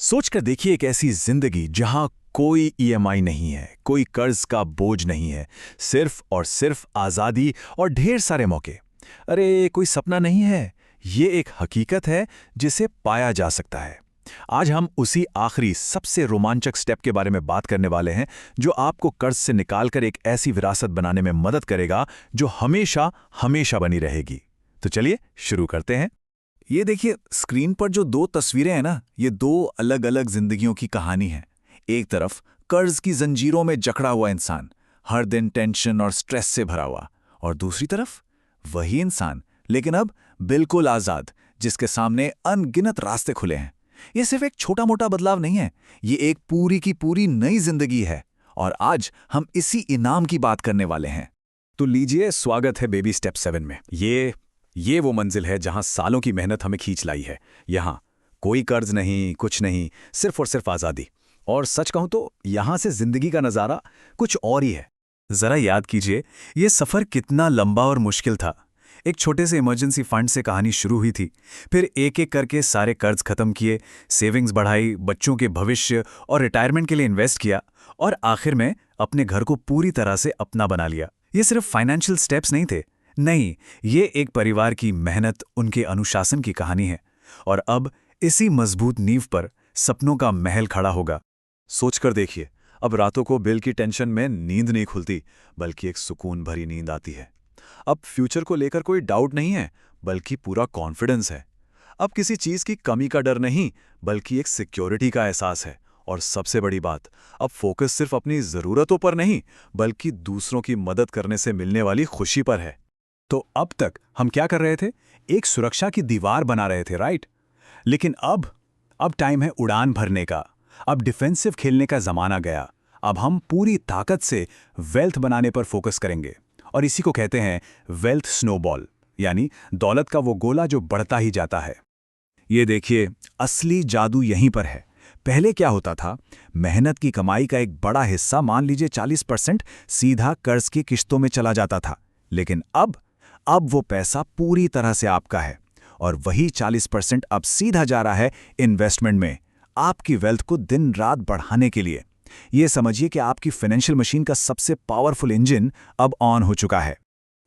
सोच कर देखिए एक ऐसी जिंदगी जहां कोई ईएमआई नहीं है, कोई कर्ज का बोझ नहीं है, सिर्फ और सिर्फ आजादी और ढेर सारे मौके। अरे कोई सपना नहीं है, ये एक हकीकत है जिसे पाया जा सकता है। आज हम उसी आखिरी सबसे रोमांचक स्टेप के बारे में बात करने वाले हैं जो आपको कर्ज से निकालकर एक ऐसी विरासत बनाने में मदद करेगा जो हमेशा हमेशा बनी रहेगी। तो चलिए शुरू करते हैं। ये देखिए स्क्रीन पर जो दो तस्वीरें हैं ना, ये दो अलग अलग जिंदगियों की कहानी है। एक तरफ कर्ज की जंजीरों में जकड़ा हुआ इंसान, हर दिन टेंशन और स्ट्रेस से भरा हुआ, और दूसरी तरफ वही इंसान लेकिन अब बिल्कुल आजाद, जिसके सामने अनगिनत रास्ते खुले हैं। ये सिर्फ एक छोटा मोटा बदलाव नहीं है, ये एक पूरी की पूरी नई जिंदगी है। और आज हम इसी इनाम की बात करने वाले हैं। तो लीजिए, स्वागत है बेबी स्टेप 7 में। ये वो मंजिल है जहां सालों की मेहनत हमें खींच लाई है। यहां कोई कर्ज नहीं, कुछ नहीं, सिर्फ और सिर्फ आज़ादी। और सच कहूं तो यहां से जिंदगी का नज़ारा कुछ और ही है। जरा याद कीजिए, ये सफ़र कितना लंबा और मुश्किल था। एक छोटे से इमरजेंसी फंड से कहानी शुरू हुई थी, फिर एक एक करके सारे कर्ज खत्म किए, सेविंग्स बढ़ाई, बच्चों के भविष्य और रिटायरमेंट के लिए इन्वेस्ट किया, और आखिर में अपने घर को पूरी तरह से अपना बना लिया। ये सिर्फ फाइनेंशियल स्टेप्स नहीं थे, नहीं, ये एक परिवार की मेहनत, उनके अनुशासन की कहानी है। और अब इसी मजबूत नींव पर सपनों का महल खड़ा होगा। सोचकर देखिए, अब रातों को बिल की टेंशन में नींद नहीं खुलती, बल्कि एक सुकून भरी नींद आती है। अब फ्यूचर को लेकर कोई डाउट नहीं है, बल्कि पूरा कॉन्फिडेंस है। अब किसी चीज की कमी का डर नहीं, बल्कि एक सिक्योरिटी का एहसास है। और सबसे बड़ी बात, अब फोकस सिर्फ अपनी जरूरतों पर नहीं, बल्कि दूसरों की मदद करने से मिलने वाली खुशी पर है। तो अब तक हम क्या कर रहे थे? एक सुरक्षा की दीवार बना रहे थे, राइट? लेकिन अब टाइम है उड़ान भरने का। अब डिफेंसिव खेलने का जमाना गया। अब हम पूरी ताकत से वेल्थ बनाने पर फोकस करेंगे। और इसी को कहते हैं वेल्थ स्नोबॉल, यानी दौलत का वो गोला जो बढ़ता ही जाता है। ये देखिए, असली जादू यहीं पर है। पहले क्या होता था? मेहनत की कमाई का एक बड़ा हिस्सा, मान लीजिए 40%, सीधा कर्ज की किश्तों में चला जाता था। लेकिन अब वो पैसा पूरी तरह से आपका है, और वही 40% अब सीधा जा रहा है इन्वेस्टमेंट में, आपकी वेल्थ को दिन रात बढ़ाने के लिए। ये समझिए कि आपकी फाइनेंशियल मशीन का सबसे पावरफुल इंजन अब ऑन हो चुका है।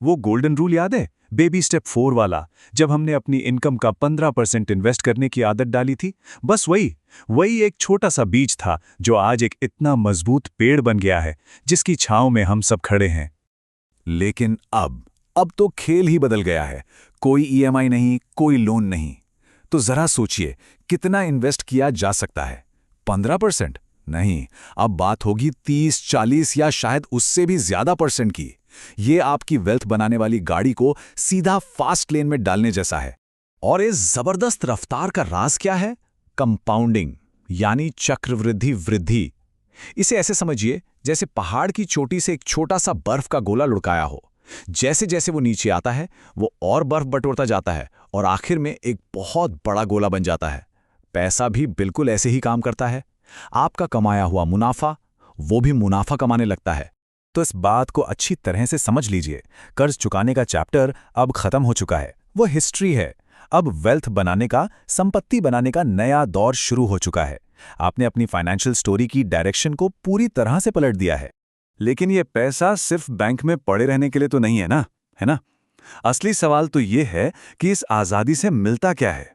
वो गोल्डन रूल याद है, बेबी स्टेप 4 वाला, जब हमने अपनी इनकम का 15% इन्वेस्ट करने की आदत डाली थी? बस वही एक छोटा सा बीज था जो आज एक इतना मजबूत पेड़ बन गया है, जिसकी छांव में हम सब खड़े हैं। लेकिन अब तो खेल ही बदल गया है। कोई ईएमआई नहीं, कोई लोन नहीं। तो जरा सोचिए, कितना इन्वेस्ट किया जा सकता है? 15%? नहीं, अब बात होगी 30, 40 या शायद उससे भी ज्यादा परसेंट की। ये आपकी वेल्थ बनाने वाली गाड़ी को सीधा फास्ट लेन में डालने जैसा है। और इस जबरदस्त रफ्तार का राज क्या है? कंपाउंडिंग, यानी चक्रवृद्धि वृद्धि। इसे ऐसे समझिए जैसे पहाड़ की चोटी से एक छोटा सा बर्फ का गोला लुढ़काया हो। जैसे जैसे वो नीचे आता है, वो और बर्फ बटोरता जाता है, और आखिर में एक बहुत बड़ा गोला बन जाता है। पैसा भी बिल्कुल ऐसे ही काम करता है। आपका कमाया हुआ मुनाफा, वो भी मुनाफा कमाने लगता है। तो इस बात को अच्छी तरह से समझ लीजिए, कर्ज चुकाने का चैप्टर अब खत्म हो चुका है, वो हिस्ट्री है। अब वेल्थ बनाने का, संपत्ति बनाने का नया दौर शुरू हो चुका है। आपने अपनी फाइनेंशियल स्टोरी की डायरेक्शन को पूरी तरह से पलट दिया है। लेकिन ये पैसा सिर्फ बैंक में पड़े रहने के लिए तो नहीं है ना? असली सवाल तो ये है कि इस आज़ादी से मिलता क्या है?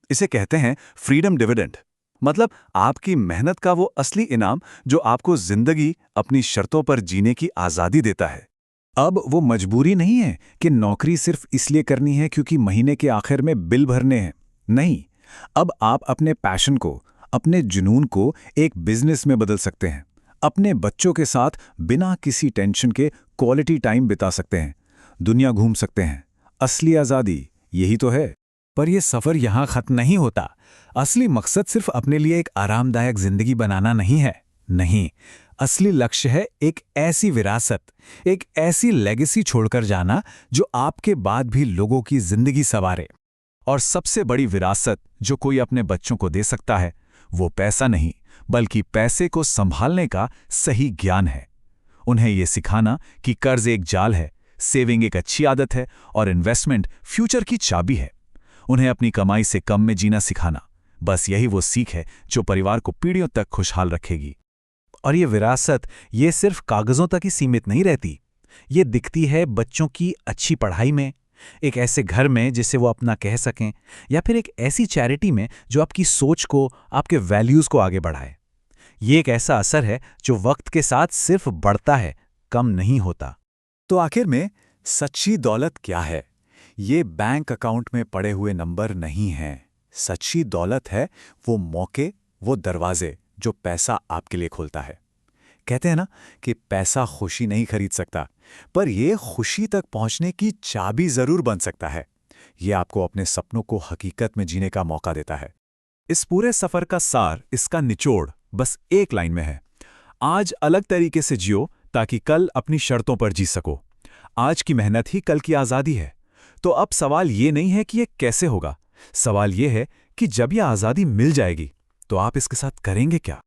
इसे कहते हैं फ्रीडम डिविडेंड। मतलब आपकी मेहनत का वो असली इनाम जो आपको जिंदगी अपनी शर्तों पर जीने की आज़ादी देता है। अब वो मजबूरी नहीं है कि नौकरी सिर्फ इसलिए करनी है क्योंकि महीने के आखिर में बिल भरने हैं। नहीं, अब आप अपने पैशन को, अपने जुनून को एक बिजनेस में बदल सकते हैं। अपने बच्चों के साथ बिना किसी टेंशन के क्वालिटी टाइम बिता सकते हैं, दुनिया घूम सकते हैं। असली आज़ादी यही तो है। पर यह सफ़र यहाँ खत्म नहीं होता। असली मकसद सिर्फ अपने लिए एक आरामदायक जिंदगी बनाना नहीं है। नहीं, असली लक्ष्य है एक ऐसी विरासत, एक ऐसी लेगेसी छोड़कर जाना जो आपके बाद भी लोगों की जिंदगी संवारे। और सबसे बड़ी विरासत जो कोई अपने बच्चों को दे सकता है, वो पैसा नहीं, बल्कि पैसे को संभालने का सही ज्ञान है। उन्हें यह सिखाना कि कर्ज एक जाल है, सेविंग एक अच्छी आदत है, और इन्वेस्टमेंट फ्यूचर की चाबी है। उन्हें अपनी कमाई से कम में जीना सिखाना, बस यही वो सीख है जो परिवार को पीढ़ियों तक खुशहाल रखेगी। और ये विरासत ये सिर्फ कागजों तक ही सीमित नहीं रहती। ये दिखती है बच्चों की अच्छी पढ़ाई में, एक ऐसे घर में जिसे वो अपना कह सकें, या फिर एक ऐसी चैरिटी में जो आपकी सोच को, आपके वैल्यूज़ को आगे बढ़ाए। ये एक ऐसा असर है जो वक्त के साथ सिर्फ बढ़ता है, कम नहीं होता। तो आखिर में सच्ची दौलत क्या है? ये बैंक अकाउंट में पड़े हुए नंबर नहीं हैं। सच्ची दौलत है वो मौके, वो दरवाजे जो पैसा आपके लिए खोलता है। कहते हैं ना कि पैसा खुशी नहीं खरीद सकता, पर ये खुशी तक पहुंचने की चाबी जरूर बन सकता है। ये आपको अपने सपनों को हकीकत में जीने का मौका देता है। इस पूरे सफर का सार, इसका निचोड़ बस एक लाइन में है। आज अलग तरीके से जियो ताकि कल अपनी शर्तों पर जी सको। आज की मेहनत ही कल की आज़ादी है। तो अब सवाल ये नहीं है कि ये कैसे होगा, सवाल ये है कि जब ये आज़ादी मिल जाएगी तो आप इसके साथ करेंगे क्या?